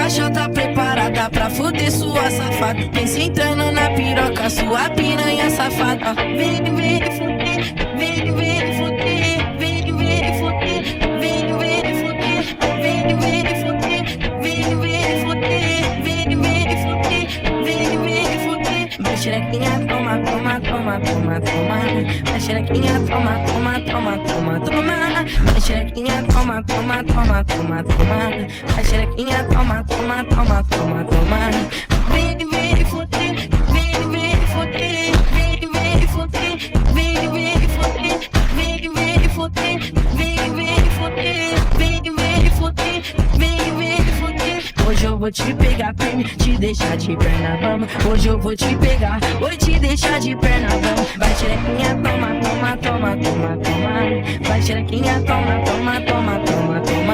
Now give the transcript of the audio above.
chata preparada pra fuder sua safada. Vem sentando na piroca, sua piranha safada. Vem, vem fuder, vem, vem fuder, vem, vem fuder, vem, vem fuder, vem, vem fuder, vem, vem fuder, vem, vem fuder, vem, vem fuder. Vai xerequinha, toma, toma, toma, toma, toma. Vai xerequinha, toma, toma, toma, toma, toma. Vai xerequinha, toma, toma, toma, toma, toma. Vai xerequinha, toma, toma, toma, toma, toma. Vem, vem fuder, vem, vem fuder, vem, vem fuder, vem, vem fuder, vem, vem fuder, vem, vem fuder, vem, vem fuder, vem, vem fuder. Hoje eu vou te pegar firme, te deixar de perna bamba. Hoje eu vou te pegar, vou te deixar de perna bamba. Vai xerequinha, toma, toma, toma, toma, toma. Vai xerequinha, toma, toma, toma, toma, toma.